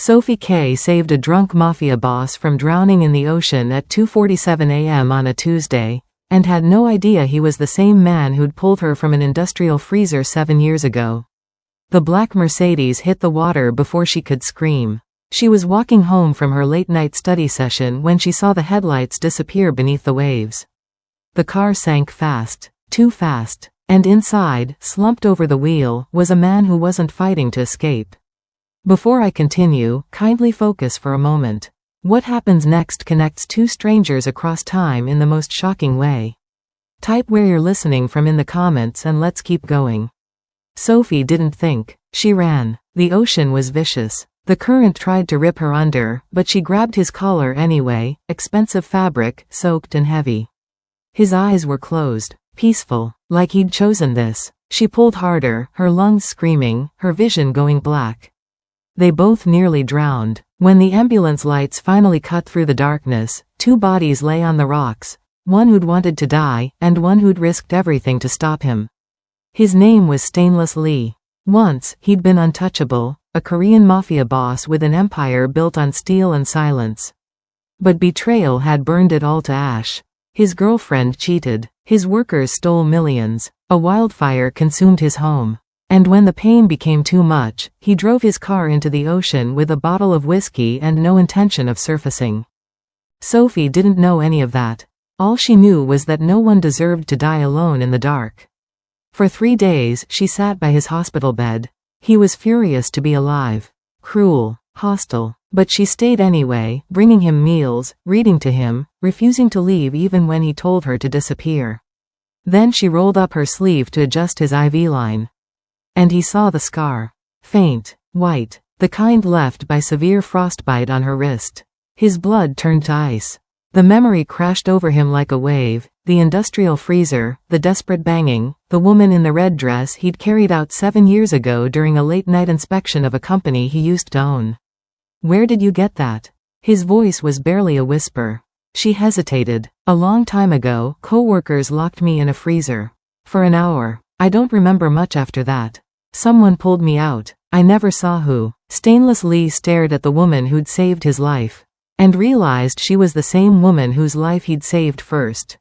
Sophie K saved a drunk Mafia boss from drowning in the ocean at 2:47 a.m. on a Tuesday, and had no idea he was the same man who'd pulled her from an industrial freezer 7 years ago. The black Mercedes hit the water before she could scream. She was walking home from her late-night study session when she saw the headlights disappear beneath the waves. The car sank fast, too fast, and inside, slumped over the wheel, was a man who wasn't fighting to escape. Before I continue, kindly focus for a moment. What happens next connects two strangers across time in the most shocking way. Type where you're listening from in the comments and let's keep going. Sophie didn't think. She ran. The ocean was vicious. The current tried to rip her under, but she grabbed his collar anyway, expensive fabric, soaked and heavy. His eyes were closed, peaceful, like he'd chosen this. She pulled harder, her lungs screaming, her vision going black. They both nearly drowned. When the ambulance lights finally cut through the darkness, two bodies lay on the rocks, one who'd wanted to die, and one who'd risked everything to stop him. His name was Stainless Lee. Once, he'd been untouchable, a Korean mafia boss with an empire built on steel and silence. But betrayal had burned it all to ash. His girlfriend cheated. His workers stole millions. A wildfire consumed his home. And when the pain became too much, he drove his car into the ocean with a bottle of whiskey and no intention of surfacing. Sophie didn't know any of that. All she knew was that no one deserved to die alone in the dark. For 3 days, she sat by his hospital bed. He was furious to be alive. Cruel, hostile. But she stayed anyway, bringing him meals, reading to him, refusing to leave even when he told her to disappear. Then she rolled up her sleeve to adjust his IV line. And he saw the scar. Faint, white, the kind left by severe frostbite on her wrist. His blood turned to ice. The memory crashed over him like a wave, the industrial freezer, the desperate banging, the woman in the red dress he'd carried out 7 years ago during a late-night inspection of a company he used to own. "Where did you get that?" His voice was barely a whisper. She hesitated. "A long time ago, co-workers locked me in a freezer. For an hour. I don't remember much after that. Someone pulled me out. I never saw who." Stainless Lee stared at the woman who'd saved his life. And realized she was the same woman whose life he'd saved first.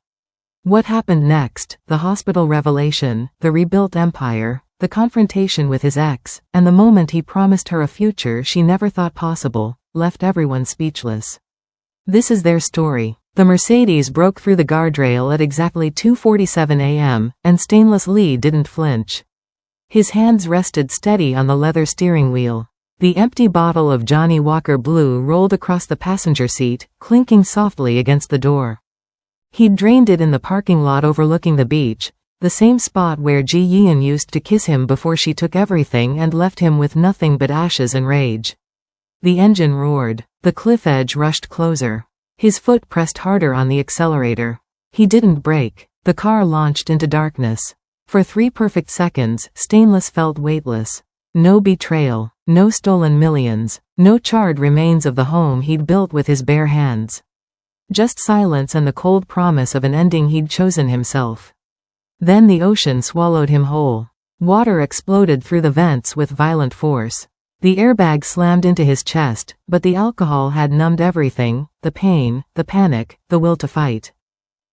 What happened next, the hospital revelation, the rebuilt empire, the confrontation with his ex, and the moment he promised her a future she never thought possible, left everyone speechless. This is their story. The Mercedes broke through the guardrail at exactly 2:47 a.m., and Stainless Lee didn't flinch. His hands rested steady on the leather steering wheel. The empty bottle of Johnny Walker Blue rolled across the passenger seat, clinking softly against the door. He'd drained it in the parking lot overlooking the beach, the same spot where Ji Yeon used to kiss him before she took everything and left him with nothing but ashes and rage. The engine roared. The cliff edge rushed closer. His foot pressed harder on the accelerator. He didn't brake. The car launched into darkness. For 3 perfect seconds, Stainless felt weightless. No betrayal, no stolen millions, no charred remains of the home he'd built with his bare hands. Just silence and the cold promise of an ending he'd chosen himself. Then the ocean swallowed him whole. Water exploded through the vents with violent force. The airbag slammed into his chest, but the alcohol had numbed everything, the pain, the panic, the will to fight.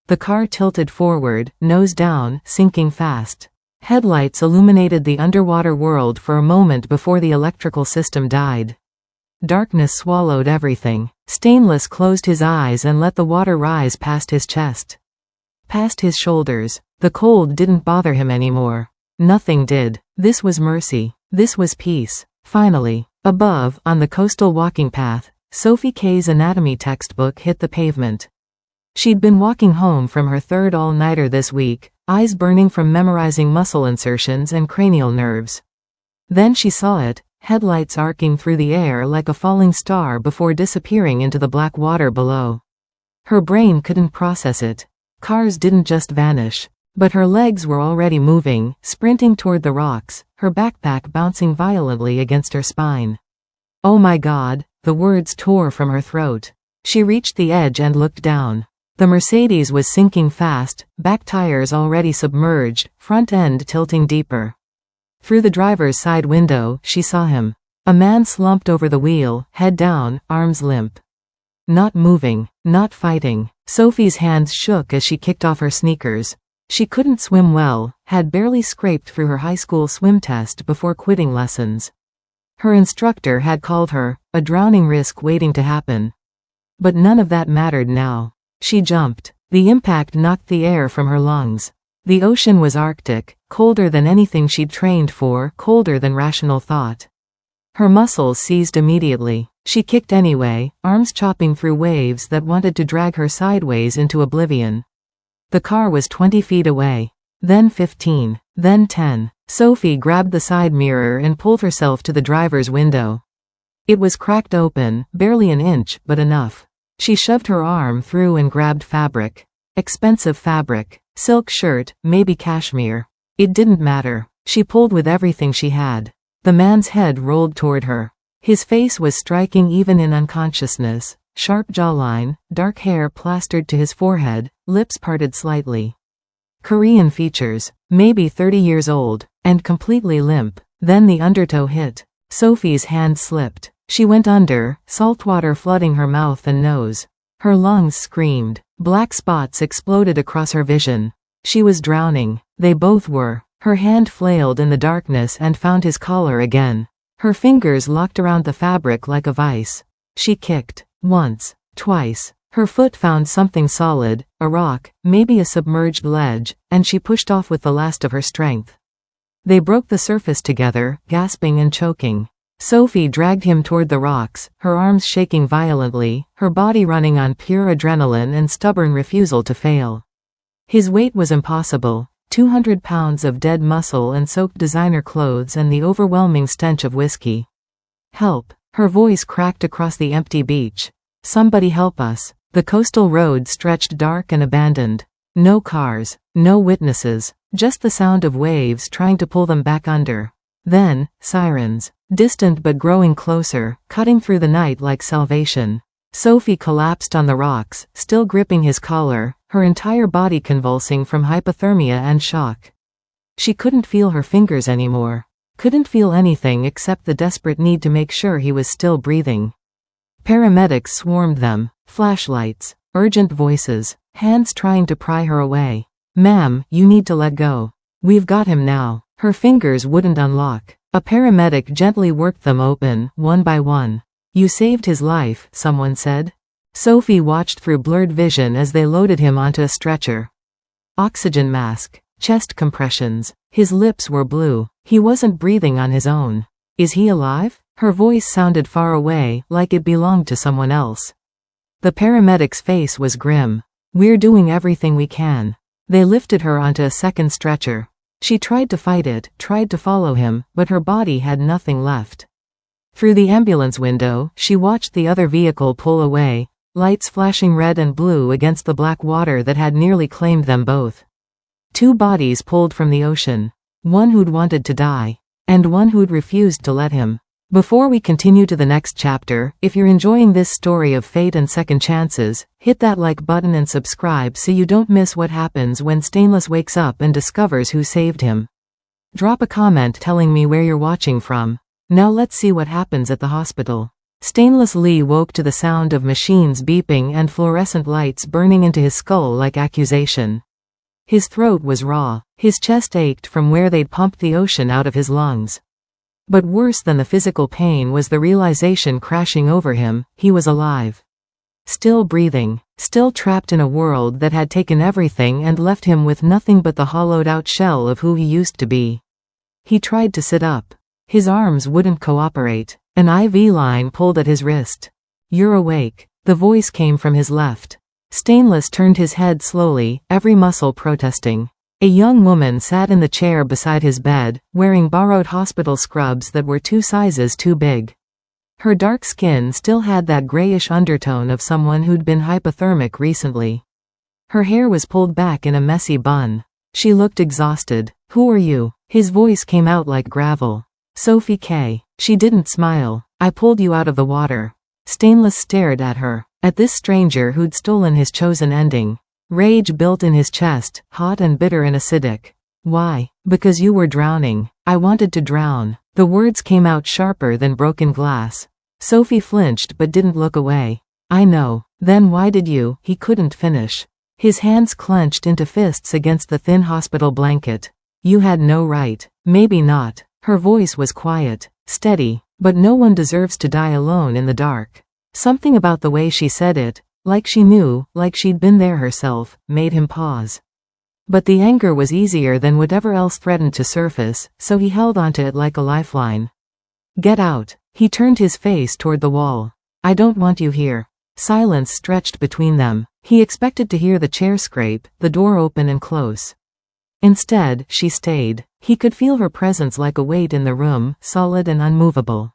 The car tilted forward, nose down, sinking fast. Headlights illuminated the underwater world for a moment before the electrical system died. Darkness swallowed everything. Stainless closed his eyes and let the water rise past his chest. Past his shoulders. The cold didn't bother him anymore. Nothing did. This was mercy. This was peace. Finally. Above, on the coastal walking path, Sophie K's anatomy textbook hit the pavement. She'd been walking home from her 3rd all-nighter this week, eyes burning from memorizing muscle insertions and cranial nerves. Then she saw it, headlights arcing through the air like a falling star before disappearing into the black water below. Her brain couldn't process it. Cars didn't just vanish. But her legs were already moving, sprinting toward the rocks, her backpack bouncing violently against her spine. "Oh my God," the words tore from her throat. She reached the edge and looked down. The Mercedes was sinking fast, back tires already submerged, front end tilting deeper. Through the driver's side window, she saw him. A man slumped over the wheel, head down, arms limp. Not moving, not fighting. Sophie's hands shook as she kicked off her sneakers. She couldn't swim well, had barely scraped through her high school swim test before quitting lessons. Her instructor had called her a drowning risk waiting to happen. But none of that mattered now. She jumped. The impact knocked the air from her lungs. The ocean was Arctic, colder than anything she'd trained for, colder than rational thought. Her muscles seized immediately. She kicked anyway, arms chopping through waves that wanted to drag her sideways into oblivion. The car was 20 feet away. Then 15. Then 10. Sophie grabbed the side mirror and pulled herself to the driver's window. It was cracked open, barely an inch, but enough. She shoved her arm through and grabbed fabric. Expensive fabric. Silk shirt, maybe cashmere. It didn't matter. She pulled with everything she had. The man's head rolled toward her. His face was striking even in unconsciousness. Sharp jawline, dark hair plastered to his forehead, lips parted slightly. Korean features, maybe 30 years old, and completely limp. Then the undertow hit. Sophie's hand slipped. She went under, salt water flooding her mouth and nose. Her lungs screamed. Black spots exploded across her vision. She was drowning. They both were. Her hand flailed in the darkness and found his collar again. Her fingers locked around the fabric like a vice. She kicked. Once. Twice. Her foot found something solid, a rock, maybe a submerged ledge, and she pushed off with the last of her strength. They broke the surface together, gasping and choking. Sophie dragged him toward the rocks, her arms shaking violently, her body running on pure adrenaline and stubborn refusal to fail. His weight was impossible. 200 pounds of dead muscle and soaked designer clothes and the overwhelming stench of whiskey. Help. Her voice cracked across the empty beach. Somebody help us. The coastal road stretched dark and abandoned. No cars. No witnesses. Just the sound of waves trying to pull them back under. Then, sirens. Distant but growing closer, cutting through the night like salvation. Sophie collapsed on the rocks, still gripping his collar, her entire body convulsing from hypothermia and shock. She couldn't feel her fingers anymore. Couldn't feel anything except the desperate need to make sure he was still breathing. Paramedics swarmed them. Flashlights. Urgent voices. Hands trying to pry her away. "Ma'am, you need to let go. We've got him now." Her fingers wouldn't unlock. A paramedic gently worked them open, one by one. "You saved his life," someone said. Sophie watched through blurred vision as they loaded him onto a stretcher. Oxygen mask. Chest compressions. His lips were blue. He wasn't breathing on his own. "Is he alive?" Her voice sounded far away, like it belonged to someone else. The paramedic's face was grim. "We're doing everything we can." They lifted her onto a second stretcher. She tried to fight it, tried to follow him, but her body had nothing left. Through the ambulance window, she watched the other vehicle pull away, lights flashing red and blue against the black water that had nearly claimed them both. Two bodies pulled from the ocean. One who'd wanted to die, and one who'd refused to let him. Before we continue to the next chapter, if you're enjoying this story of fate and second chances, hit that like button and subscribe so you don't miss what happens when Stainless wakes up and discovers who saved him. Drop a comment telling me where you're watching from. Now let's see what happens at the hospital. Stainless Lee woke to the sound of machines beeping and fluorescent lights burning into his skull like accusation. His throat was raw. His chest ached from where they'd pumped the ocean out of his lungs. But worse than the physical pain was the realization crashing over him: he was alive. Still breathing. Still trapped in a world that had taken everything and left him with nothing but the hollowed-out shell of who he used to be. He tried to sit up. His arms wouldn't cooperate. An IV line pulled at his wrist. "You're awake." The voice came from his left. Stainless turned his head slowly, every muscle protesting. A young woman sat in the chair beside his bed, wearing borrowed hospital scrubs that were 2 sizes too big. Her dark skin still had that grayish undertone of someone who'd been hypothermic recently. Her hair was pulled back in a messy bun. She looked exhausted. "Who are you?" His voice came out like gravel. "Sophie K." She didn't smile. "I pulled you out of the water." Stainless stared at her. At this stranger who'd stolen his chosen ending. Rage built in his chest, hot and bitter and acidic. "Why?" "Because you were drowning. I wanted to drown. The words came out sharper than broken glass. Sophie flinched but didn't look away. I know. Then why did you? He couldn't finish. His hands clenched into fists against the thin hospital blanket. You had no right. Maybe not. Her voice was quiet, steady, but no one deserves to die alone in the dark. Something about the way she said it, like she knew, like she'd been there herself, made him pause. But the anger was easier than whatever else threatened to surface, so he held onto it like a lifeline. Get out. He turned his face toward the wall. I don't want you here. Silence stretched between them. He expected to hear the chair scrape, the door open and close. Instead, she stayed. He could feel her presence like a weight in the room, solid and unmovable.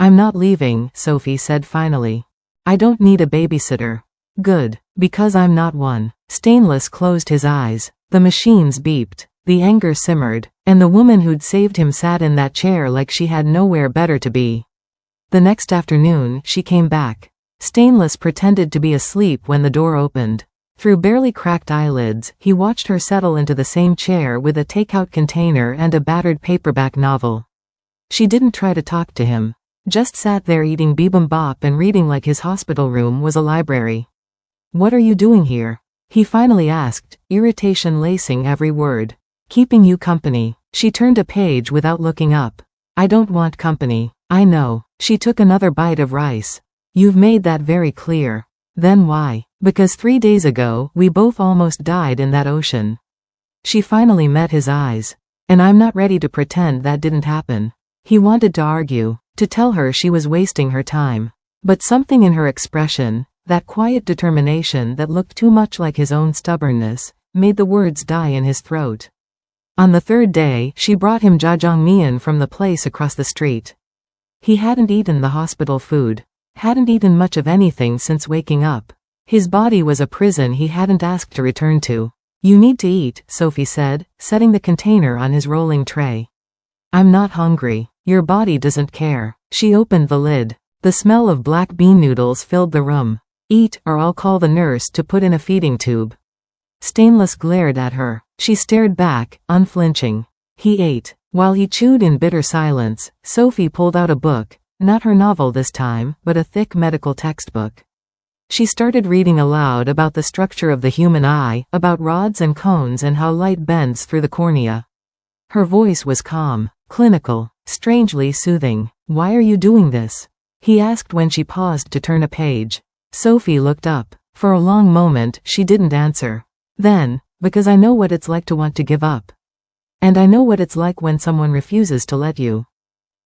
I'm not leaving, Sophie said finally. I don't need a babysitter. Good, because I'm not one. Stainless closed his eyes. The machines beeped. The anger simmered, and the woman who'd saved him sat in that chair like she had nowhere better to be. The next afternoon, she came back. Stainless pretended to be asleep when the door opened. Through barely cracked eyelids, he watched her settle into the same chair with a takeout container and a battered paperback novel. She didn't try to talk to him. Just sat there eating bibimbap and reading like his hospital room was a library. What are you doing here? He finally asked, irritation lacing every word. Keeping you company. She turned a page without looking up. I don't want company. I know. She took another bite of rice. You've made that very clear. Then why? Because 3 days ago, we both almost died in that ocean. She finally met his eyes. And I'm not ready to pretend that didn't happen. He wanted to argue, to tell her she was wasting her time. But something in her expression, that quiet determination that looked too much like his own stubbornness, made the words die in his throat. On the 3rd day, she brought him jjajangmyeon from the place across the street. He hadn't eaten the hospital food. Hadn't eaten much of anything since waking up. His body was a prison he hadn't asked to return to. You need to eat, Sophie said, setting the container on his rolling tray. I'm not hungry. Your body doesn't care. She opened the lid. The smell of black bean noodles filled the room. Eat, or I'll call the nurse to put in a feeding tube. Stainless glared at her. She stared back, unflinching. He ate. While he chewed in bitter silence, Sophie pulled out a book. Not her novel this time, but a thick medical textbook. She started reading aloud about the structure of the human eye, about rods and cones and how light bends through the cornea. Her voice was calm, clinical, strangely soothing. Why are you doing this? He asked when she paused to turn a page. Sophie looked up. For a long moment, she didn't answer. Then, because I know what it's like to want to give up. And I know what it's like when someone refuses to let you.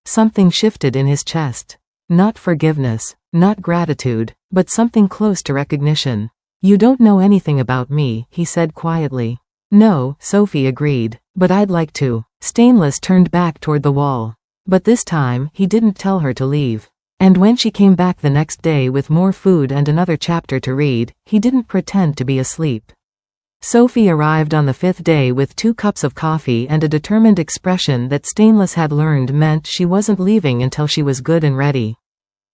Something shifted in his chest. Not forgiveness, not gratitude, but something close to recognition. You don't know anything about me, he said quietly. No, Sophie agreed, but I'd like to. Stainless turned back toward the wall. But this time, he didn't tell her to leave. And when she came back the next day with more food and another chapter to read, he didn't pretend to be asleep. Sophie arrived on the 5th day with 2 cups of coffee and a determined expression that Stainless had learned meant she wasn't leaving until she was good and ready.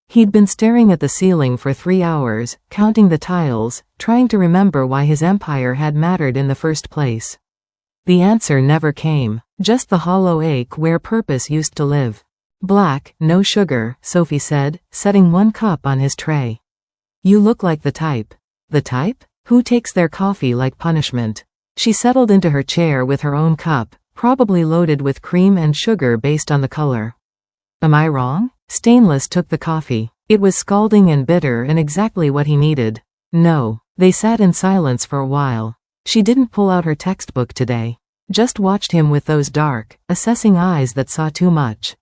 He'd been staring at the ceiling for 3 hours, counting the tiles, trying to remember why his empire had mattered in the first place. The answer never came, just the hollow ache where purpose used to live. Black, no sugar, Sophie said, setting 1 cup on his tray. You look like the type. The type? Who takes their coffee like punishment? She settled into her chair with her own cup, probably loaded with cream and sugar based on the color. Am I wrong? Stainless took the coffee. It was scalding and bitter and exactly what he needed. No. They sat in silence for a while. She didn't pull out her textbook today. Just watched him with those dark, assessing eyes that saw too much.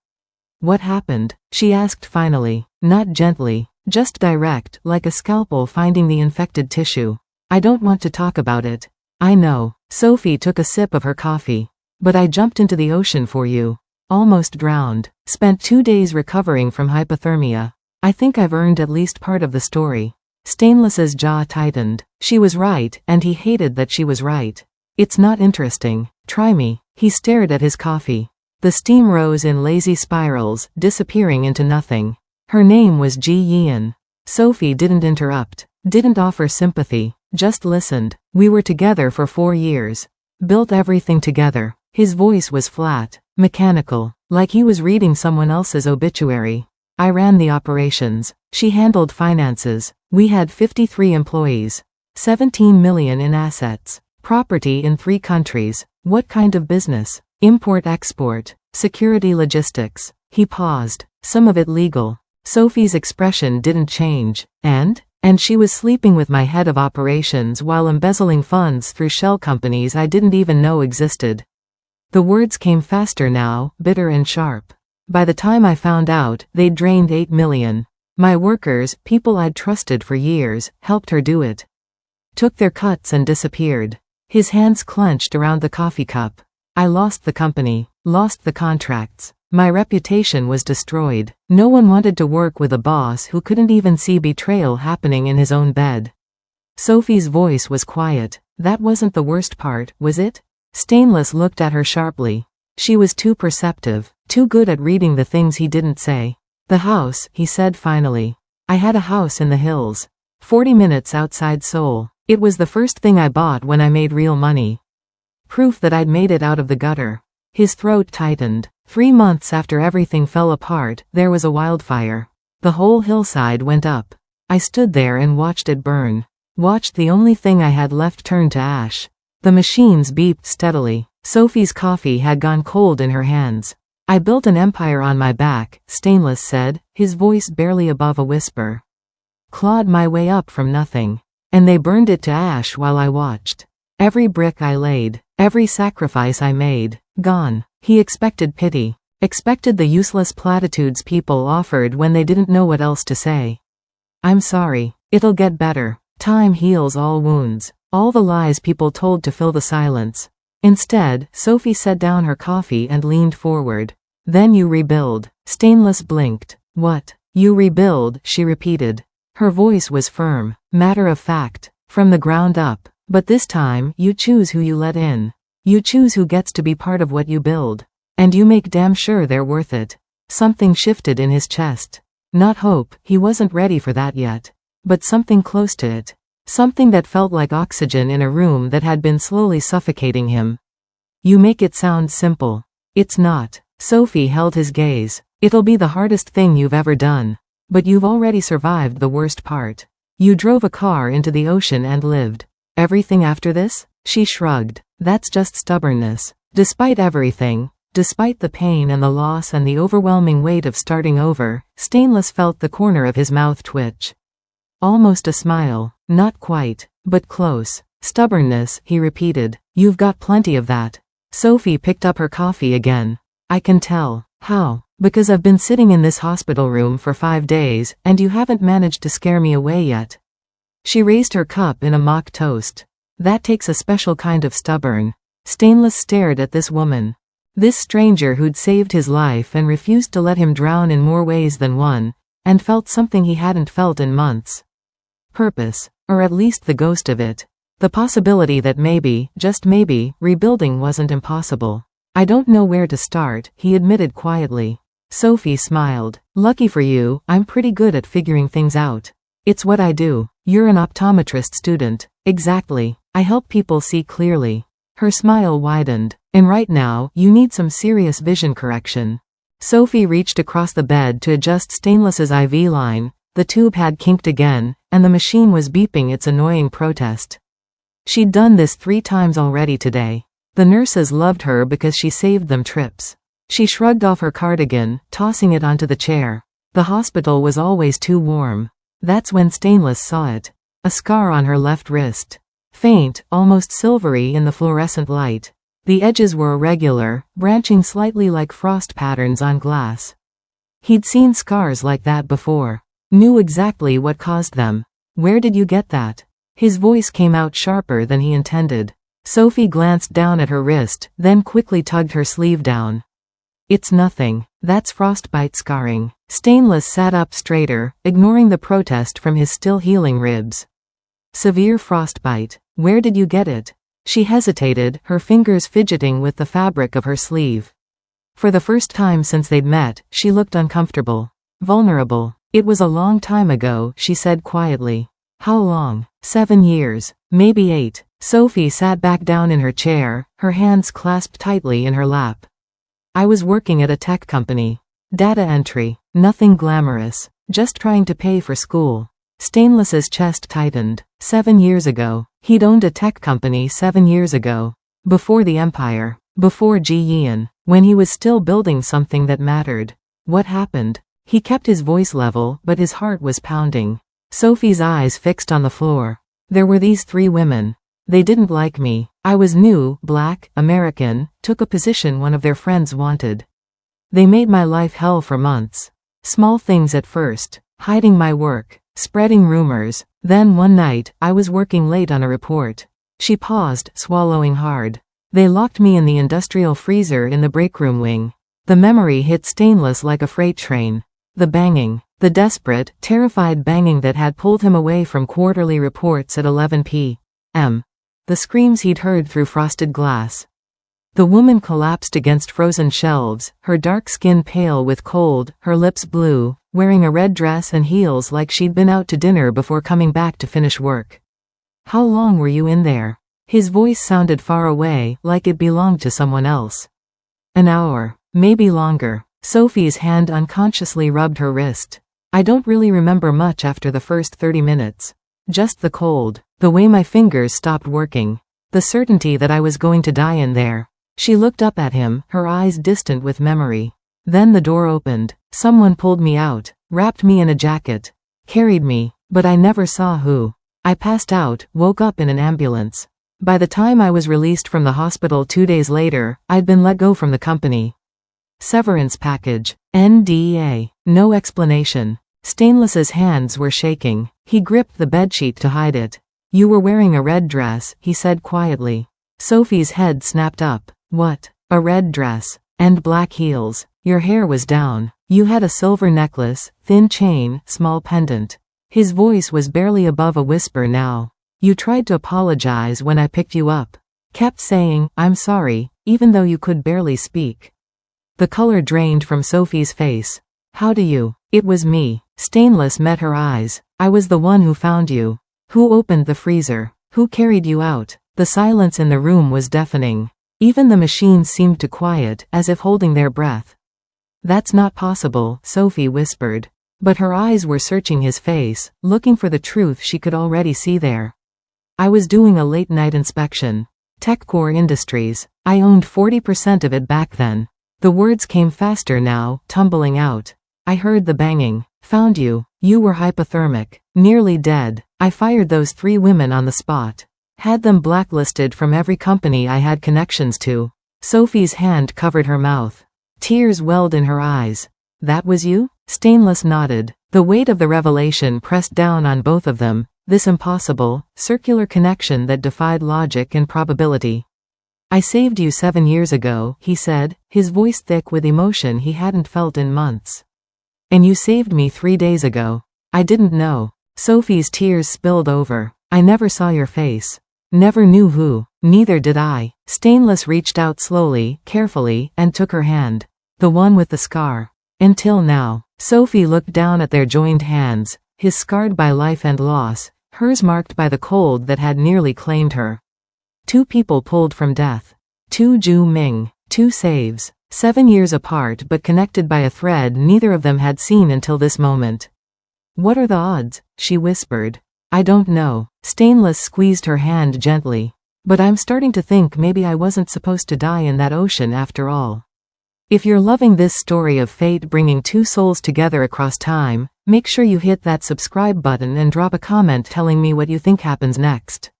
What happened? She asked finally. Not gently, just direct, like a scalpel finding the infected tissue. I don't want to talk about it. I know. Sophie took a sip of her coffee. But I jumped into the ocean for you. Almost drowned. Spent 2 days recovering from hypothermia. I think I've earned at least part of the story. Stainless's jaw tightened. She was right, and he hated that she was right. It's not interesting. Try me. He stared at his coffee. The steam rose in lazy spirals, disappearing into nothing. Her name was Ji Yeon. Sophie didn't interrupt. Didn't offer sympathy. Just listened. We were together for 4 years. Built everything together. His voice was flat, mechanical. like he was reading someone else's obituary. I ran the operations. She handled finances. We had 53 employees. 17 million in assets. Property in 3 countries. What kind of business? Import-export. Security logistics. He paused. Some of it legal. Sophie's expression didn't change. And she was sleeping with my head of operations while embezzling funds through shell companies I didn't even know existed. The words came faster now, bitter and sharp. By the time I found out, they'd drained 8 million. My workers, people I'd trusted for years, helped her do it. Took their cuts and disappeared. His hands clenched around the coffee cup. I lost the company, lost the contracts. My reputation was destroyed. No one wanted to work with a boss who couldn't even see betrayal happening in his own bed. Sophie's voice was quiet. That wasn't the worst part, was it? Stainless looked at her sharply. She was too perceptive, too good at reading the things he didn't say. The house, he said finally. I had a house in the hills. 40 minutes outside Seoul. It was the first thing I bought when I made real money. Proof that I'd made it out of the gutter. His throat tightened. 3 months after everything fell apart, there was a wildfire. The whole hillside went up. I stood there and watched it burn. Watched the only thing I had left turn to ash. The machines beeped steadily. Sophie's coffee had gone cold in her hands. I built an empire on my back, Stainless said, his voice barely above a whisper. Clawed my way up from nothing. And they burned it to ash while I watched. Every brick I laid, every sacrifice I made, gone. He expected pity. Expected the useless platitudes people offered when they didn't know what else to say. I'm sorry. It'll get better. Time heals all wounds. All the lies people told to fill the silence. Instead, Sophie set down her coffee and leaned forward. Then you rebuild. Stainless blinked. What? You rebuild, she repeated. Her voice was firm, matter of fact, from the ground up. But this time, you choose who you let in. You choose who gets to be part of what you build. And you make damn sure they're worth it. Something shifted in his chest. Not hope, he wasn't ready for that yet. But something close to it. Something that felt like oxygen in a room that had been slowly suffocating him. You make it sound simple. It's not. Sophie held his gaze. It'll be the hardest thing you've ever done. But you've already survived the worst part. You drove a car into the ocean and lived. Everything after this? She shrugged. That's just stubbornness. Despite everything, despite the pain and the loss and the overwhelming weight of starting over, Stainless felt the corner of his mouth twitch. Almost a smile. Not quite, but close. Stubbornness, he repeated. You've got plenty of that. Sophie picked up her coffee again. I can tell. How? Because I've been sitting in this hospital room for 5 days, and you haven't managed to scare me away yet. She raised her cup in a mock toast. That takes a special kind of stubborn. Stainless stared at this woman. This stranger who'd saved his life and refused to let him drown in more ways than one, and felt something he hadn't felt in months. Purpose. Or at least the ghost of it. The possibility that maybe, just maybe, rebuilding wasn't impossible. I don't know where to start, he admitted quietly. Sophie smiled. Lucky for you, I'm pretty good at figuring things out. It's what I do. You're an optometrist student. Exactly. I help people see clearly. Her smile widened. And right now, you need some serious vision correction. Sophie reached across the bed to adjust Stainless's IV line. The tube had kinked again, and the machine was beeping its annoying protest. She'd done this 3 times already today. The nurses loved her because she saved them trips. She shrugged off her cardigan, tossing it onto the chair. The hospital was always too warm. That's when Stainless saw it. A scar on her left wrist. Faint, almost silvery in the fluorescent light. The edges were irregular, branching slightly like frost patterns on glass. He'd seen scars like that before. Knew exactly what caused them. Where did you get that? His voice came out sharper than he intended. Sophie glanced down at her wrist, then quickly tugged her sleeve down. It's nothing. That's frostbite scarring. Stainless sat up straighter, ignoring the protest from his still healing ribs. Severe frostbite. Where did you get it? She hesitated, her fingers fidgeting with the fabric of her sleeve. For the first time since they'd met, she looked uncomfortable. Vulnerable. It was a long time ago, she said quietly. How long? 7 years. Maybe 8. Sophie sat back down in her chair, her hands clasped tightly in her lap. I was working at a tech company. Data entry. Nothing glamorous. Just trying to pay for school. Stainless's chest tightened. 7 years ago. He'd owned a tech company 7 years ago. Before the empire. Before Jiyan. When he was still building something that mattered. What happened? He kept his voice level, but his heart was pounding. Sophie's eyes fixed on the floor. There were these 3 women. They didn't like me. I was new, black, American, took a position one of their friends wanted. They made my life hell for months. Small things at first. Hiding my work. Spreading rumors. Then one night, I was working late on a report. She paused, swallowing hard. They locked me in the industrial freezer in the breakroom wing. The memory hit Stainless like a freight train. The banging. The desperate, terrified banging that had pulled him away from quarterly reports at 11 p.m. The screams he'd heard through frosted glass. The woman collapsed against frozen shelves, her dark skin pale with cold, her lips blue, wearing a red dress and heels like she'd been out to dinner before coming back to finish work. How long were you in there? His voice sounded far away, like it belonged to someone else. An hour. Maybe longer. Sophie's hand unconsciously rubbed her wrist. I don't really remember much after the first 30 minutes. Just the cold. The way my fingers stopped working. The certainty that I was going to die in there. She looked up at him, her eyes distant with memory. Then the door opened. Someone pulled me out, wrapped me in a jacket, carried me, but I never saw who. I passed out, woke up in an ambulance. By the time I was released from the hospital 2 days later, I'd been let go from the company. Severance package. NDA. No explanation. Stainless's hands were shaking. He gripped the bedsheet to hide it. You were wearing a red dress, he said quietly. Sophie's head snapped up. What? A red dress. And black heels. Your hair was down. You had a silver necklace, thin chain, small pendant. His voice was barely above a whisper now. You tried to apologize when I picked you up. Kept saying, I'm sorry, even though you could barely speak. The color drained from Sophie's face. How do you? It was me. Stainless met her eyes. I was the one who found you. Who opened the freezer? Who carried you out? The silence in the room was deafening. Even the machines seemed to quiet, as if holding their breath. That's not possible, Sophie whispered. But her eyes were searching his face, looking for the truth she could already see there. I was doing a late-night inspection. TechCore Industries. I owned 40% of it back then. The words came faster now, tumbling out. I heard the banging. Found you. You were hypothermic. Nearly dead. I fired those 3 women on the spot. Had them blacklisted from every company I had connections to. Sophie's hand covered her mouth. Tears welled in her eyes. That was you? Stainless nodded. The weight of the revelation pressed down on both of them, this impossible, circular connection that defied logic and probability. I saved you 7 years ago, he said, his voice thick with emotion he hadn't felt in months. And you saved me 3 days ago. I didn't know. Sophie's tears spilled over. I never saw your face. Never knew who. Neither did I. Stainless reached out slowly, carefully, and took her hand. The one with the scar. Until now. Sophie looked down at their joined hands, his scarred by life and loss, hers marked by the cold that had nearly claimed her. 2 people pulled from death. 2 Ju Ming. 2 saves. 7 years apart but connected by a thread neither of them had seen until this moment. What are the odds? She whispered. I don't know. Stainless squeezed her hand gently. But I'm starting to think maybe I wasn't supposed to die in that ocean after all. If you're loving this story of fate bringing 2 souls together across time, make sure you hit that subscribe button and drop a comment telling me what you think happens next.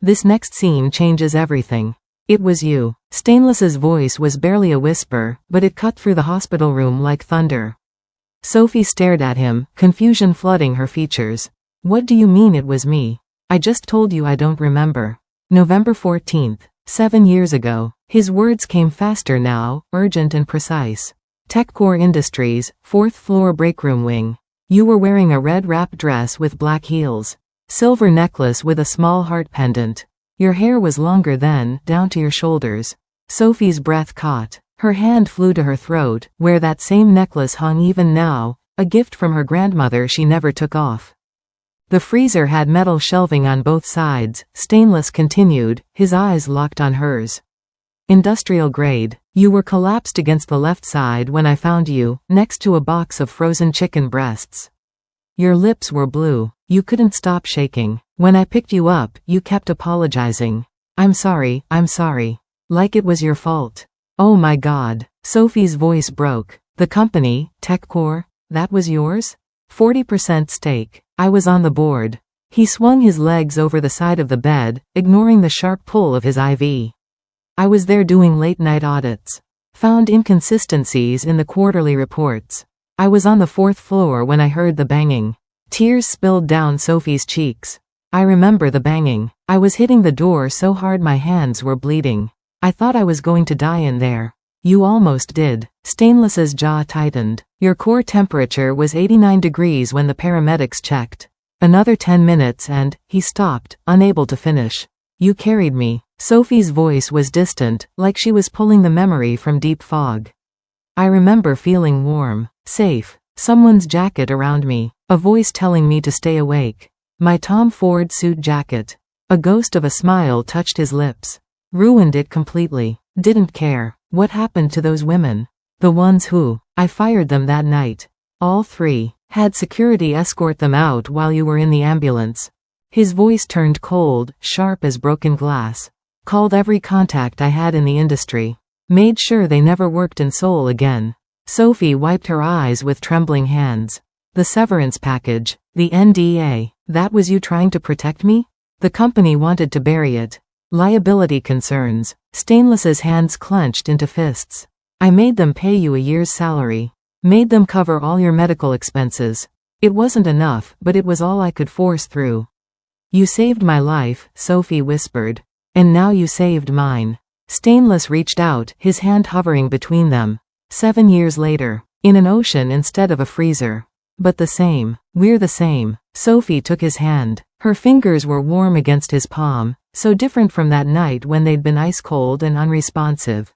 This next scene changes everything. It was you. Stainless's voice was barely a whisper, but it cut through the hospital room like thunder. Sophie stared at him, confusion flooding her features. What do you mean it was me? I just told you I don't remember. November 14th. 7 years ago. His words came faster now, urgent and precise. TechCore Industries, 4th floor breakroom wing. You were wearing a red wrap dress with black heels. Silver necklace with a small heart pendant. Your hair was longer then, down to your shoulders. Sophie's breath caught. Her hand flew to her throat, where that same necklace hung even now, a gift from her grandmother she never took off. The freezer had metal shelving on both sides, Stainless continued, his eyes locked on hers. Industrial grade. You were collapsed against the left side when I found you, next to a box of frozen chicken breasts. Your lips were blue. You couldn't stop shaking. When I picked you up, you kept apologizing. I'm sorry, like it was your fault. Oh my God. Sophie's voice broke. The company, TechCore, that was yours? 40% stake. I was on the board. He swung his legs over the side of the bed, ignoring the sharp pull of his IV. I was there doing late-night audits. Found inconsistencies in the quarterly reports. I was on the 4th floor when I heard the banging. Tears spilled down Sophie's cheeks. I remember the banging. I was hitting the door so hard my hands were bleeding. I thought I was going to die in there. You almost did. Stainless's jaw tightened. Your core temperature was 89 degrees when the paramedics checked. Another 10 minutes and, he stopped, unable to finish. You carried me. Sophie's voice was distant, like she was pulling the memory from deep fog. I remember feeling warm, safe, someone's jacket around me, a voice telling me to stay awake. My Tom Ford suit jacket. A ghost of a smile touched his lips. Ruined it completely. Didn't care. What happened to those women? The ones who, I fired them that night. All 3. Had security escort them out while you were in the ambulance. His voice turned cold, sharp as broken glass. Called every contact I had in the industry. Made sure they never worked in Seoul again. Sophie wiped her eyes with trembling hands. The severance package. The NDA. That was you trying to protect me? The company wanted to bury it. Liability concerns. Stainless's hands clenched into fists. I made them pay you a year's salary. Made them cover all your medical expenses. It wasn't enough, but it was all I could force through. You saved my life, Sophie whispered. And now you saved mine. Stainless reached out, his hand hovering between them. 7 years later. In an ocean instead of a freezer. But the same. We're the same. Sophie took his hand. Her fingers were warm against his palm, so different from that night when they'd been ice-cold and unresponsive.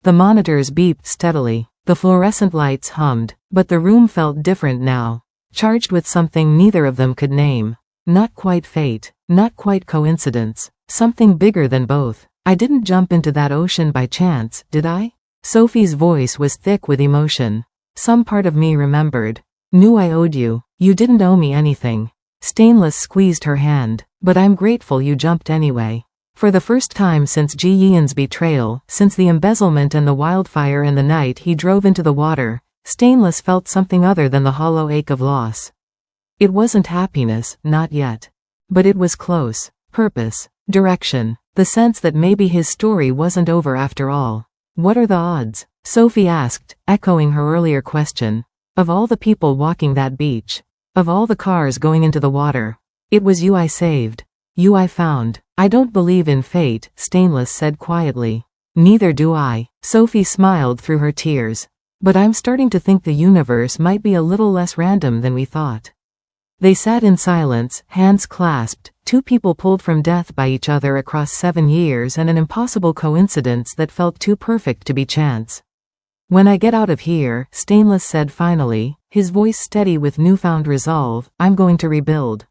The monitors beeped steadily. The fluorescent lights hummed, but the room felt different now. Charged with something neither of them could name. Not quite fate. Not quite coincidence. Something bigger than both. I didn't jump into that ocean by chance, did I? Sophie's voice was thick with emotion. Some part of me remembered. Knew I owed you. You didn't owe me anything. Stainless squeezed her hand. But I'm grateful you jumped anyway. For the first time since Ji Yeon's betrayal, since the embezzlement and the wildfire and the night he drove into the water, Stainless felt something other than the hollow ache of loss. It wasn't happiness, not yet. But it was close. Purpose. Direction. The sense that maybe his story wasn't over after all. What are the odds? Sophie asked, echoing her earlier question. Of all the people walking that beach. Of all the cars going into the water. It was you I saved. You I found. I don't believe in fate, Stainless said quietly. Neither do I. Sophie smiled through her tears. But I'm starting to think the universe might be a little less random than we thought. They sat in silence, hands clasped, 2 people pulled from death by each other across 7 years and an impossible coincidence that felt too perfect to be chance. When I get out of here, Stainless said finally, his voice steady with newfound resolve, I'm going to rebuild.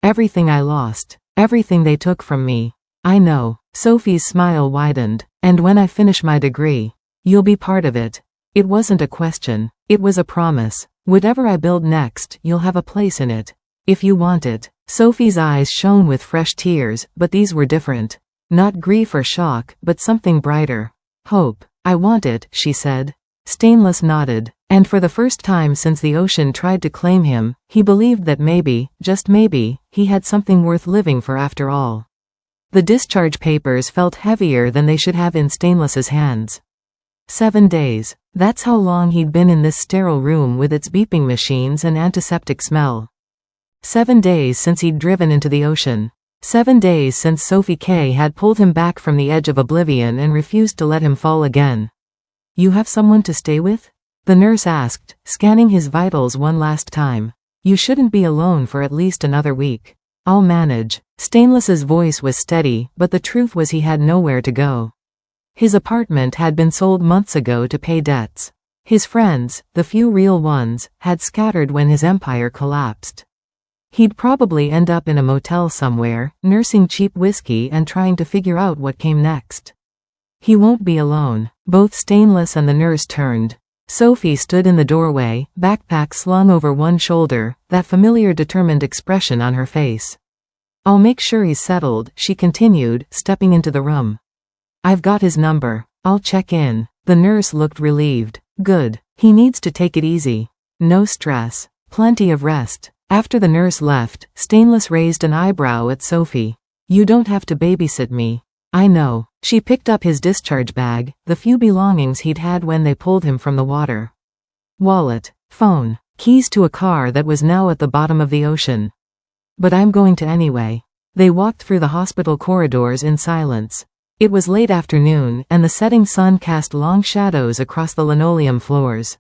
Everything I lost. Everything they took from me. I know. Sophie's smile widened. And when I finish my degree, you'll be part of it. It wasn't a question. It was a promise. Whatever I build next, you'll have a place in it. If you want it. Sophie's eyes shone with fresh tears, but these were different. Not grief or shock, but something brighter. Hope. I want it, she said. Stainless nodded. And for the first time since the ocean tried to claim him, he believed that maybe, just maybe, he had something worth living for after all. The discharge papers felt heavier than they should have in Stainless's hands. 7 days. That's how long he'd been in this sterile room with its beeping machines and antiseptic smell. 7 days since he'd driven into the ocean. 7 days since Sophie K had pulled him back from the edge of oblivion and refused to let him fall again. You have someone to stay with? The nurse asked, scanning his vitals one last time. You shouldn't be alone for at least another week. I'll manage. Stainless's voice was steady, but the truth was he had nowhere to go. His apartment had been sold months ago to pay debts. His friends, the few real ones, had scattered when his empire collapsed. He'd probably end up in a motel somewhere, nursing cheap whiskey and trying to figure out what came next. He won't be alone. Both Stainless and the nurse turned. Sophie stood in the doorway, backpack slung over one shoulder, that familiar determined expression on her face. I'll make sure he's settled, she continued, stepping into the room. I've got his number. I'll check in. The nurse looked relieved. Good. He needs to take it easy. No stress. Plenty of rest. After the nurse left, Stainless raised an eyebrow at Sophie. You don't have to babysit me. I know. She picked up his discharge bag, the few belongings he'd had when they pulled him from the water. Wallet, phone, keys to a car that was now at the bottom of the ocean. But I'm going to anyway. They walked through the hospital corridors in silence. It was late afternoon, and the setting sun cast long shadows across the linoleum floors.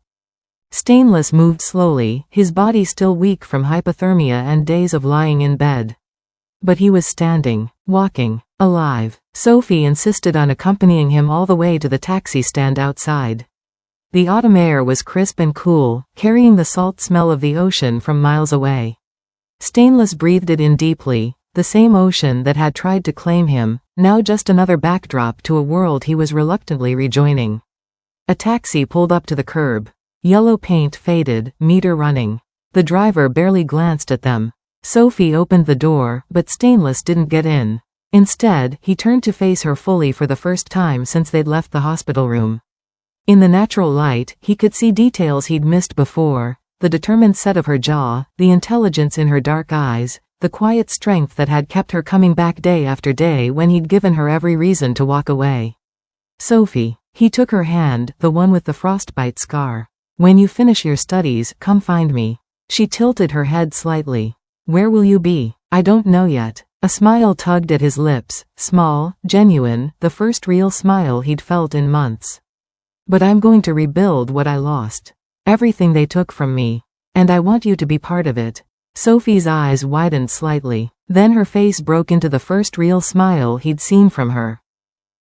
Stainless moved slowly, his body still weak from hypothermia and days of lying in bed. But he was standing, walking, alive. Sophie insisted on accompanying him all the way to the taxi stand outside. The autumn air was crisp and cool, carrying the salt smell of the ocean from miles away. Stainless breathed it in deeply, the same ocean that had tried to claim him, now just another backdrop to a world he was reluctantly rejoining. A taxi pulled up to the curb. Yellow paint faded, meter running. The driver barely glanced at them. Sophie opened the door, but Stainless didn't get in. Instead, he turned to face her fully for the first time since they'd left the hospital room. In the natural light, he could see details he'd missed before, the determined set of her jaw, the intelligence in her dark eyes, the quiet strength that had kept her coming back day after day when he'd given her every reason to walk away. Sophie. He took her hand, the one with the frostbite scar. When you finish your studies, come find me. She tilted her head slightly. Where will you be? I don't know yet. A smile tugged at his lips, small, genuine, the first real smile he'd felt in months. But I'm going to rebuild what I lost. Everything they took from me. And I want you to be part of it. Sophie's eyes widened slightly. Then her face broke into the first real smile he'd seen from her.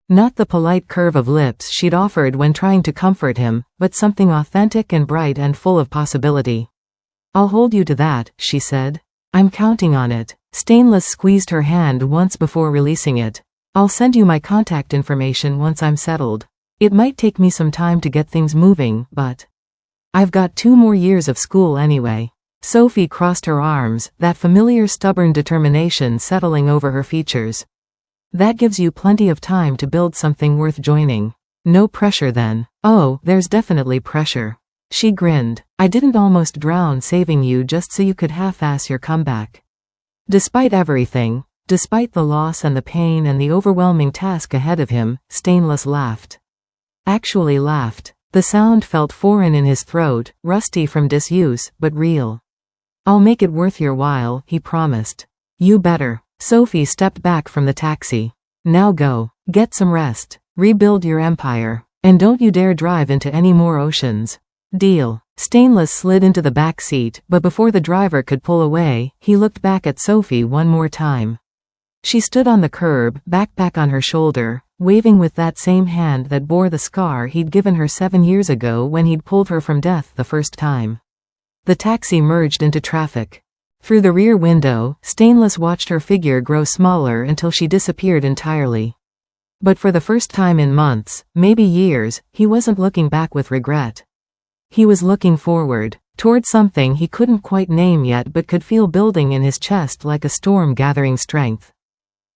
Not the polite curve of lips she'd offered when trying to comfort him, but something authentic and bright and full of possibility. I'll hold you to that, she said. I'm counting on it. Stainless squeezed her hand once before releasing it. I'll send you my contact information once I'm settled. It might take me some time to get things moving, but I've got 2 more years of school anyway. Sophie crossed her arms, that familiar stubborn determination settling over her features. That gives you plenty of time to build something worth joining. No pressure then. Oh, there's definitely pressure. She grinned. I didn't almost drown saving you just so you could half-ass your comeback. Despite everything, despite the loss and the pain and the overwhelming task ahead of him, Stainless laughed. Actually laughed. The sound felt foreign in his throat, rusty from disuse, but real. I'll make it worth your while, he promised. You better. Sophie stepped back from the taxi. Now go. Get some rest. Rebuild your empire. And don't you dare drive into any more oceans. Deal. Stainless slid into the back seat, but before the driver could pull away, he looked back at Sophie one more time. She stood on the curb, backpack on her shoulder, waving with that same hand that bore the scar he'd given her 7 years ago when he'd pulled her from death the first time. The taxi merged into traffic. Through the rear window, Stainless watched her figure grow smaller until she disappeared entirely. But for the first time in months, maybe years, he wasn't looking back with regret. He was looking forward, toward something he couldn't quite name yet but could feel building in his chest like a storm gathering strength.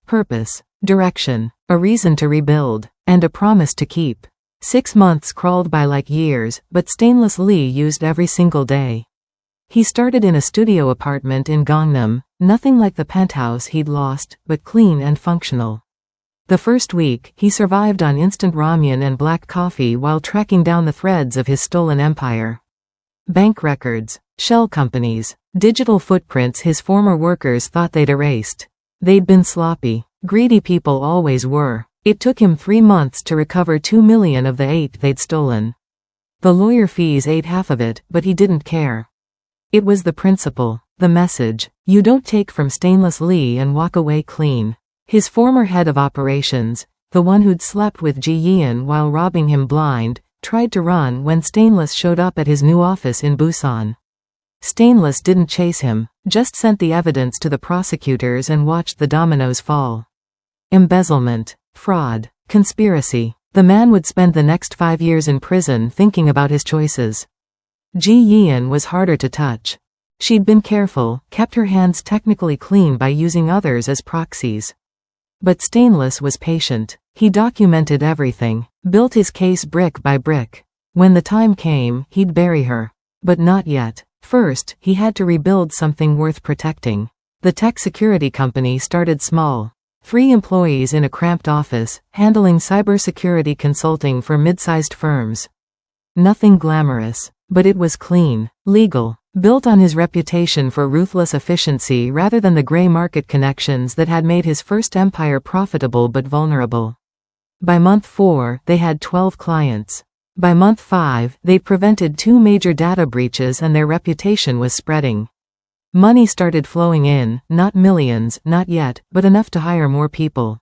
Purpose, direction, a reason to rebuild, and a promise to keep. 6 months crawled by like years, but Stainless Lee used every single day. He started in a studio apartment in Gangnam, nothing like the penthouse he'd lost, but clean and functional. The first week, he survived on instant ramen and black coffee while tracking down the threads of his stolen empire. Bank records, shell companies, digital footprints his former workers thought they'd erased. They'd been sloppy. Greedy people always were. It took him 3 months to recover 2 million of the 8 they'd stolen. The lawyer fees ate half of it, but he didn't care. It was the principle, the message. You don't take from Stainless Lee and walk away clean. His former head of operations, the one who'd slept with Ji Yeon while robbing him blind, tried to run when Stainless showed up at his new office in Busan. Stainless didn't chase him, just sent the evidence to the prosecutors and watched the dominoes fall. Embezzlement, fraud, conspiracy. The man would spend the next 5 years in prison thinking about his choices. Ji Yian was harder to touch. She'd been careful, kept her hands technically clean by using others as proxies. But Stainless was patient. He documented everything, built his case brick by brick. When the time came, he'd bury her. But not yet. First, he had to rebuild something worth protecting. The tech security company started small. 3 employees in a cramped office, handling cybersecurity consulting for mid-sized firms. Nothing glamorous, but it was clean, legal, built on his reputation for ruthless efficiency rather than the gray market connections that had made his first empire profitable but vulnerable. By month 4, they had 12 clients. By month 5, they'd prevented 2 major data breaches and their reputation was spreading. Money started flowing in, not millions, not yet, but enough to hire more people.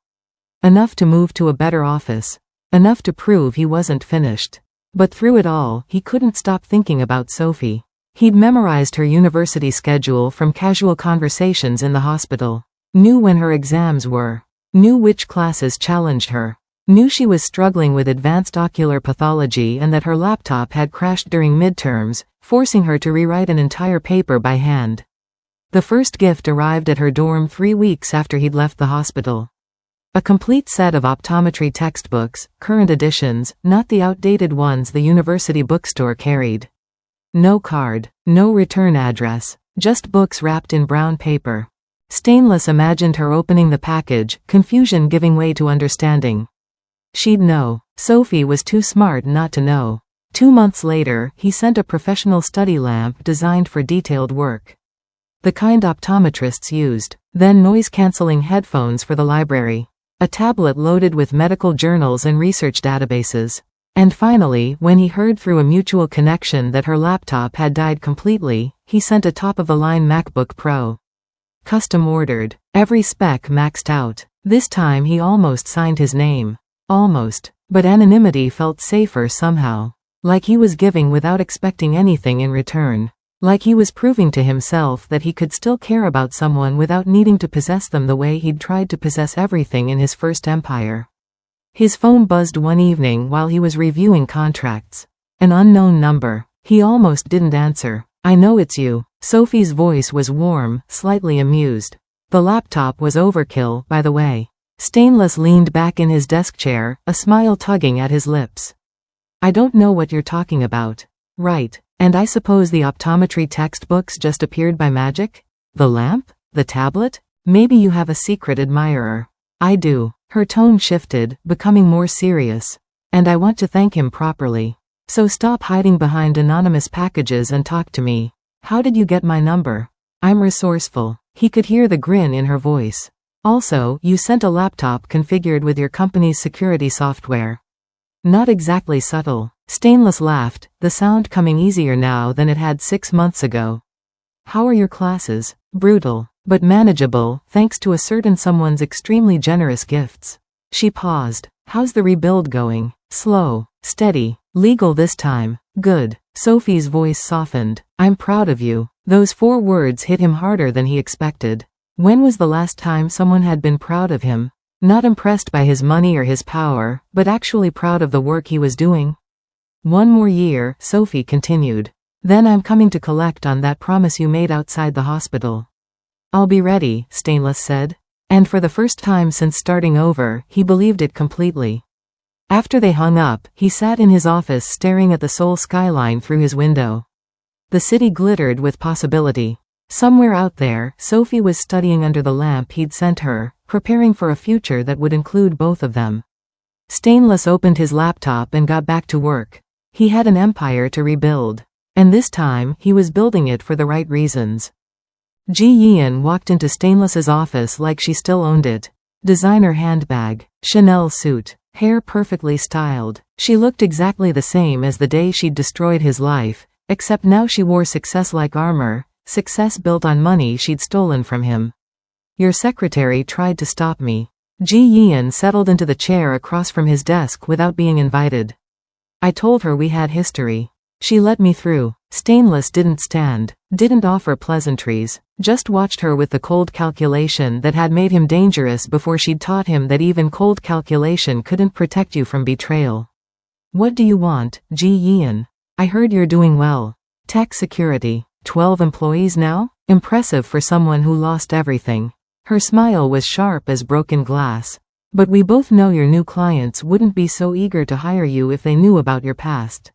Enough to move to a better office. Enough to prove he wasn't finished. But through it all, he couldn't stop thinking about Sophie. He'd memorized her university schedule from casual conversations in the hospital. Knew when her exams were. Knew which classes challenged her. Knew she was struggling with advanced ocular pathology and that her laptop had crashed during midterms, forcing her to rewrite an entire paper by hand. The first gift arrived at her dorm 3 weeks after he'd left the hospital. A complete set of optometry textbooks, current editions, not the outdated ones the university bookstore carried. No card, no return address, just books wrapped in brown paper. Stainless imagined her opening the package, confusion giving way to understanding. She'd know. Sophie was too smart not to know. 2 months later, he sent a professional study lamp designed for detailed work. The kind optometrists used. Then noise-canceling headphones for the library. A tablet loaded with medical journals and research databases. And finally, when he heard through a mutual connection that her laptop had died completely, he sent a top-of-the-line MacBook Pro. Custom ordered. Every spec maxed out. This time he almost signed his name. Almost. But anonymity felt safer somehow. Like he was giving without expecting anything in return. Like he was proving to himself that he could still care about someone without needing to possess them the way he'd tried to possess everything in his first empire. His phone buzzed one evening while he was reviewing contracts. An unknown number. He almost didn't answer. "I know it's you." Sophie's voice was warm, slightly amused. The laptop was overkill, by the way. Stainless leaned back in his desk chair, a smile tugging at his lips. "I don't know what you're talking about." "Right. And I suppose the optometry textbooks just appeared by magic? The lamp? The tablet? Maybe you have a secret admirer." "I do." Her tone shifted, becoming more serious. "And I want to thank him properly. So stop hiding behind anonymous packages and talk to me. How did you get my number?" "I'm resourceful." He could hear the grin in her voice. "Also, you sent a laptop configured with your company's security software." "Not exactly subtle." Stainless laughed, the sound coming easier now than it had 6 months ago. "How are your classes?" "Brutal, but manageable, thanks to a certain someone's extremely generous gifts." She paused. "How's the rebuild going?" "Slow, steady, legal this time." "Good." Sophie's voice softened. "I'm proud of you." Those 4 words hit him harder than he expected. When was the last time someone had been proud of him? Not impressed by his money or his power, but actually proud of the work he was doing? "1 more year," Sophie continued. "Then I'm coming to collect on that promise you made outside the hospital." "I'll be ready," Stainless said. And for the first time since starting over, he believed it completely. After they hung up, he sat in his office staring at the Seoul skyline through his window. The city glittered with possibility. Somewhere out there, Sophie was studying under the lamp he'd sent her, preparing for a future that would include both of them. Stainless opened his laptop and got back to work. He had an empire to rebuild. And this time, he was building it for the right reasons. Ji Yian walked into Stainless's office like she still owned it. Designer handbag, Chanel suit, hair perfectly styled. She looked exactly the same as the day she'd destroyed his life, except now she wore success like armor, success built on money she'd stolen from him. "Your secretary tried to stop me." Ji Yian settled into the chair across from his desk without being invited. "I told her we had history. She let me through." Stainless didn't stand. Didn't offer pleasantries, just watched her with the cold calculation that had made him dangerous before she'd taught him that even cold calculation couldn't protect you from betrayal. What do you want, Ji Yian? I heard you're doing well. Tech security. 12 employees now? Impressive for someone who lost everything. Her smile was sharp as broken glass. But we both know your new clients wouldn't be so eager to hire you if they knew about your past.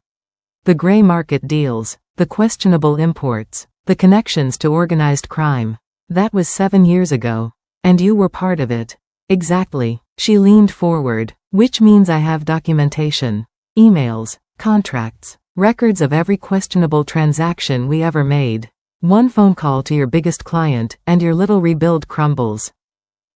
The gray market deals, the questionable imports, the connections to organized crime. That was 7 years ago. And you were part of it. Exactly. She leaned forward. Which means I have documentation. Emails, contracts, records of every questionable transaction we ever made. One phone call to your biggest client, and your little rebuild crumbles.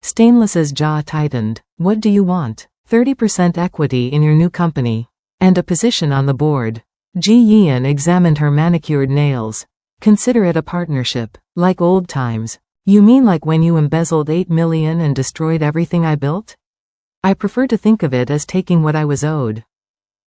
Stainless's jaw tightened. What do you want? 30% equity in your new company. And a position on the board. Ji Yian examined her manicured nails. Consider it a partnership. Like old times. You mean like when you embezzled 8 million and destroyed everything I built? I prefer to think of it as taking what I was owed.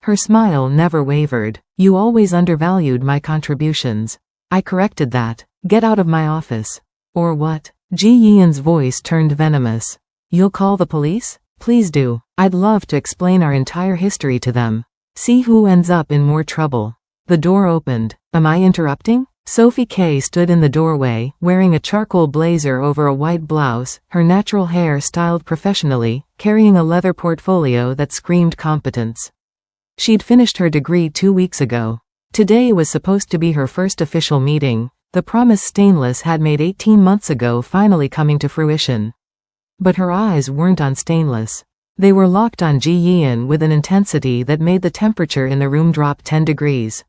Her smile never wavered. You always undervalued my contributions. I corrected that. Get out of my office. Or what? Ji Yian's voice turned venomous. You'll call the police? Please do. I'd love to explain our entire history to them. See who ends up in more trouble. The door opened. Am I interrupting? Sophie K stood in the doorway, wearing a charcoal blazer over a white blouse, her natural hair styled professionally, carrying a leather portfolio that screamed competence. She'd finished her degree 2 weeks ago. Today was supposed to be her first official meeting, the promise Stainless had made 18 months ago finally coming to fruition. But her eyes weren't on Stainless. They were locked on Ji Yian with an intensity that made the temperature in the room drop 10 degrees.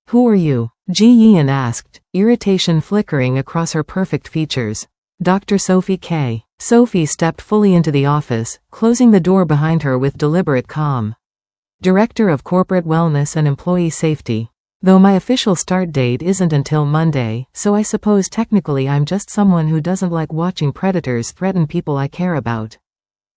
Who are you? Ji Yian asked, irritation flickering across her perfect features. Dr. Sophie K. Sophie stepped fully into the office, closing the door behind her with deliberate calm. Director of Corporate Wellness and Employee Safety. Though my official start date isn't until Monday, so I suppose technically I'm just someone who doesn't like watching predators threaten people I care about.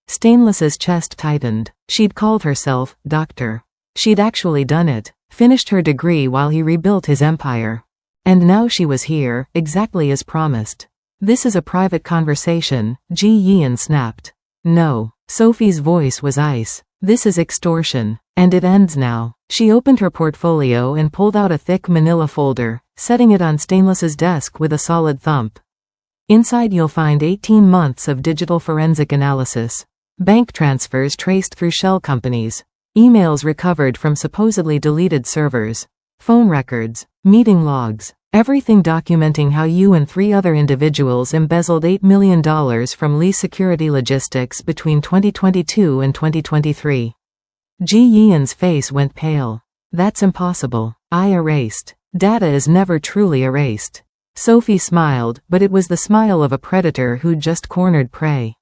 Stainless's chest tightened. She'd called herself Doctor. She'd actually done it, finished her degree while he rebuilt his empire. And now she was here, exactly as promised. This is a private conversation, Ji Yian snapped. No. Sophie's voice was ice. This is extortion. And it ends now. She opened her portfolio and pulled out a thick manila folder, setting it on Stainless's desk with a solid thump. Inside you'll find 18 months of digital forensic analysis. Bank transfers traced through shell companies. Emails recovered from supposedly deleted servers. Phone records. Meeting logs. Everything documenting how you and 3 other individuals embezzled $8 million from Lee Security Logistics between 2022 and 2023. Ji Yian's face went pale. That's impossible. I erased. Data is never truly erased. Sophie smiled, but it was the smile of a predator who'd just cornered prey.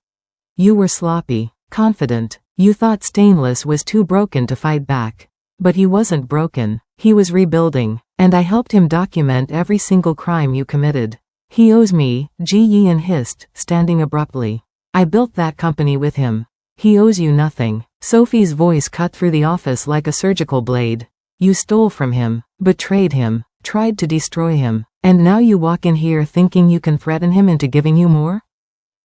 You were sloppy, confident. You thought Stainless was too broken to fight back. But he wasn't broken. He was rebuilding, and I helped him document every single crime you committed. He owes me, Ji Yian hissed, standing abruptly. I built that company with him. He owes you nothing. Sophie's voice cut through the office like a surgical blade. You stole from him, betrayed him, tried to destroy him, and now you walk in here thinking you can threaten him into giving you more?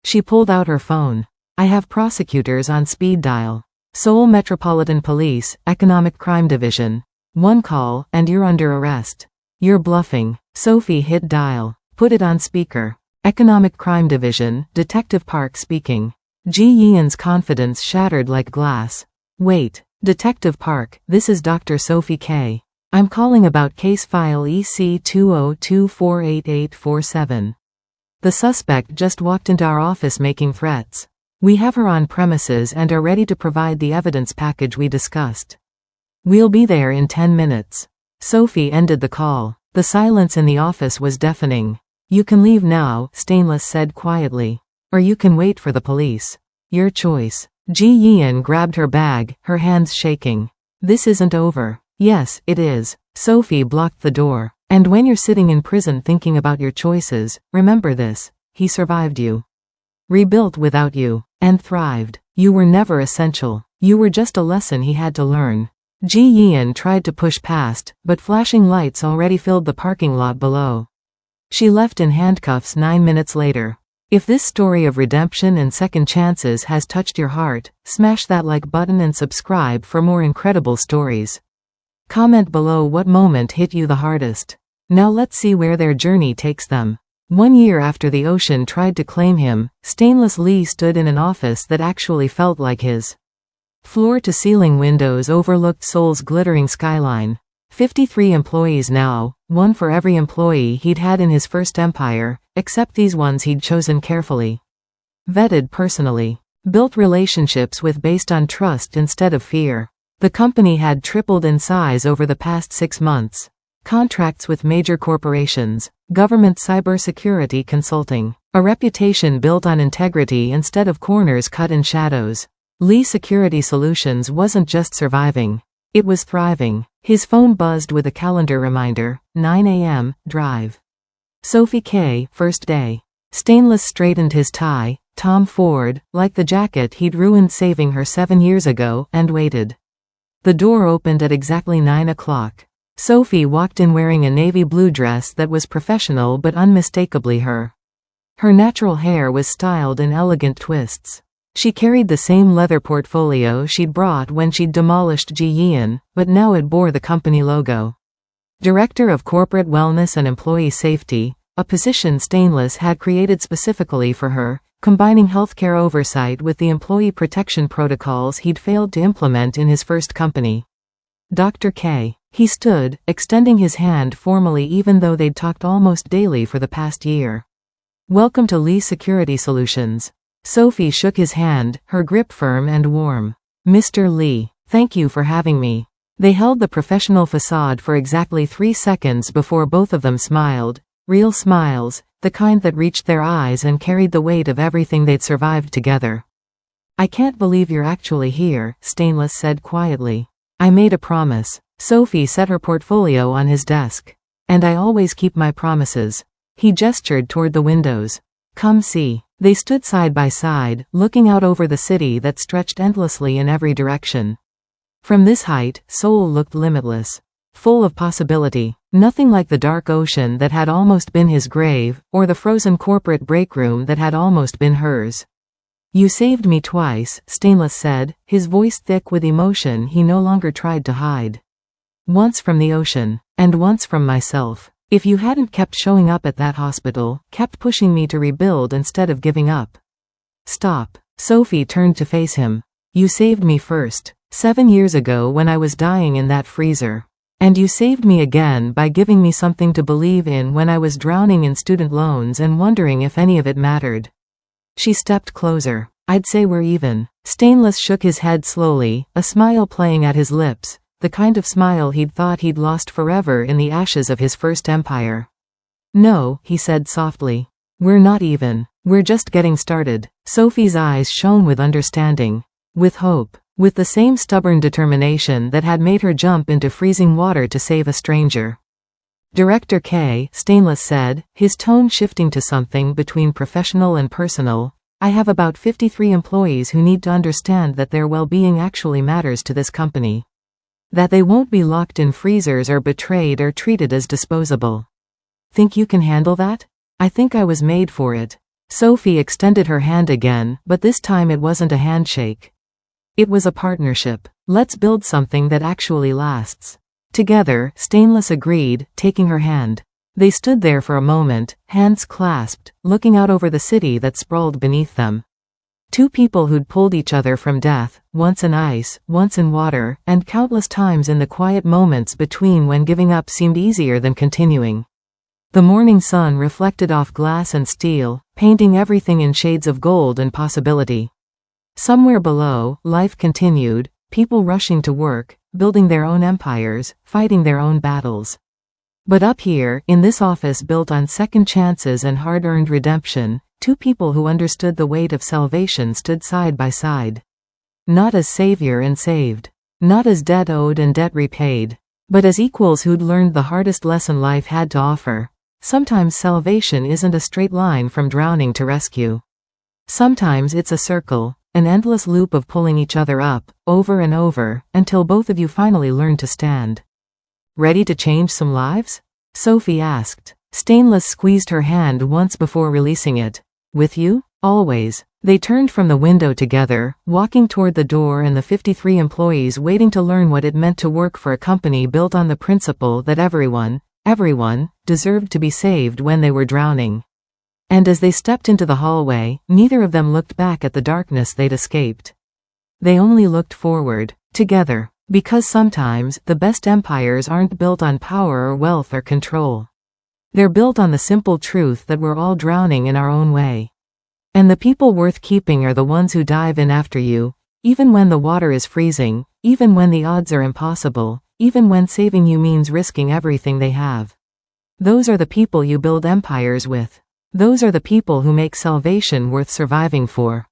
She pulled out her phone. I have prosecutors on speed dial. Seoul Metropolitan Police, Economic Crime Division. 1 call, and you're under arrest. You're bluffing. Sophie hit dial. Put it on speaker. Economic Crime Division, Detective Park speaking. Ji Yian's confidence shattered like glass. Wait, Detective Park, this is Dr. Sophie K. I'm calling about case file EC 202248847. The suspect just walked into our office making threats. We have her on premises and are ready to provide the evidence package we discussed. We'll be there in 10 minutes. Sophie ended the call. The silence in the office was deafening. You can leave now, Stainless said quietly. Or you can wait for the police. Your choice. Ji Yian grabbed her bag, her hands shaking. This isn't over. Yes, it is. Sophie blocked the door. And when you're sitting in prison thinking about your choices, remember this. He survived you. Rebuilt without you. And thrived. You were never essential. You were just a lesson he had to learn. Ji Yian tried to push past, but flashing lights already filled the parking lot below. She left in handcuffs 9 minutes later. If this story of redemption and second chances has touched your heart, smash that like button and subscribe for more incredible stories. Comment below what moment hit you the hardest. Now let's see where their journey takes them. 1 year after the ocean tried to claim him, Stainless Lee stood in an office that actually felt like his. Floor-to-ceiling windows overlooked Seoul's glittering skyline. 53 employees now, one for every employee he'd had in his first empire, except these ones he'd chosen carefully. Vetted personally. Built relationships with based on trust instead of fear. The company had tripled in size over the past 6 months. Contracts with major corporations, government cybersecurity consulting. A reputation built on integrity instead of corners cut in shadows. Lee Security Solutions wasn't just surviving. It was thriving. His phone buzzed with a calendar reminder, 9 a.m., drive. Sophie K., first day. Stainless straightened his tie, Tom Ford, like the jacket he'd ruined saving her 7 years ago, and waited. The door opened at exactly 9 o'clock. Sophie walked in wearing a navy blue dress that was professional but unmistakably her. Her natural hair was styled in elegant twists. She carried the same leather portfolio she'd brought when she'd demolished Ji Yeon, but now it bore the company logo. Director of Corporate Wellness and Employee Safety, a position Stainless had created specifically for her, combining healthcare oversight with the employee protection protocols he'd failed to implement in his first company. Dr. K. He stood, extending his hand formally even though they'd talked almost daily for the past year. Welcome to Lee Security Solutions. Sophie shook his hand, her grip firm and warm. Mr. Lee, thank you for having me. They held the professional facade for exactly 3 seconds before both of them smiled, real smiles, the kind that reached their eyes and carried the weight of everything they'd survived together. I can't believe you're actually here, Stainless said quietly. I made a promise. Sophie set her portfolio on his desk. And I always keep my promises. He gestured toward the windows. Come see. They stood side by side, looking out over the city that stretched endlessly in every direction. From this height, Seoul looked limitless. Full of possibility. Nothing like the dark ocean that had almost been his grave, or the frozen corporate break room that had almost been hers. You saved me twice, Stainless said, his voice thick with emotion he no longer tried to hide. Once from the ocean, and once from myself. If you hadn't kept showing up at that hospital, kept pushing me to rebuild instead of giving up. Stop. Sophie turned to face him. You saved me first. 7 years ago when I was dying in that freezer. And you saved me again by giving me something to believe in when I was drowning in student loans and wondering if any of it mattered. She stepped closer. I'd say we're even. Stainless shook his head slowly, a smile playing at his lips. The kind of smile he'd thought he'd lost forever in the ashes of his first empire. No, he said softly. We're not even. We're just getting started. Sophie's eyes shone with understanding. With hope. With the same stubborn determination that had made her jump into freezing water to save a stranger. Director K., Stainless said, his tone shifting to something between professional and personal. I have about 53 employees who need to understand that their well-being actually matters to this company. That they won't be locked in freezers or betrayed or treated as disposable. Think you can handle that? I think I was made for it. Sophie extended her hand again, but this time it wasn't a handshake. It was a partnership. Let's build something that actually lasts. Together, Stainless agreed, taking her hand. They stood there for a moment, hands clasped, looking out over the city that sprawled beneath them. Two people who'd pulled each other from death, once in ice, once in water, and countless times in the quiet moments between when giving up seemed easier than continuing. The morning sun reflected off glass and steel, painting everything in shades of gold and possibility. Somewhere below, life continued, people rushing to work, building their own empires, fighting their own battles. But up here, in this office built on second chances and hard-earned redemption, two people who understood the weight of salvation stood side by side. Not as savior and saved. Not as debt owed and debt repaid. But as equals who'd learned the hardest lesson life had to offer. Sometimes salvation isn't a straight line from drowning to rescue. Sometimes it's a circle, an endless loop of pulling each other up, over and over, until both of you finally learn to stand. Ready to change some lives? Sophie asked. Stainless squeezed her hand once before releasing it. With you? Always. They turned from the window together, walking toward the door and the 53 employees waiting to learn what it meant to work for a company built on the principle that everyone, deserved to be saved when they were drowning. And as they stepped into the hallway, neither of them looked back at the darkness they'd escaped. They only looked forward, together, because sometimes the best empires aren't built on power or wealth or control. They're built on the simple truth that we're all drowning in our own way. And the people worth keeping are the ones who dive in after you, even when the water is freezing, even when the odds are impossible, even when saving you means risking everything they have. Those are the people you build empires with. Those are the people who make salvation worth surviving for.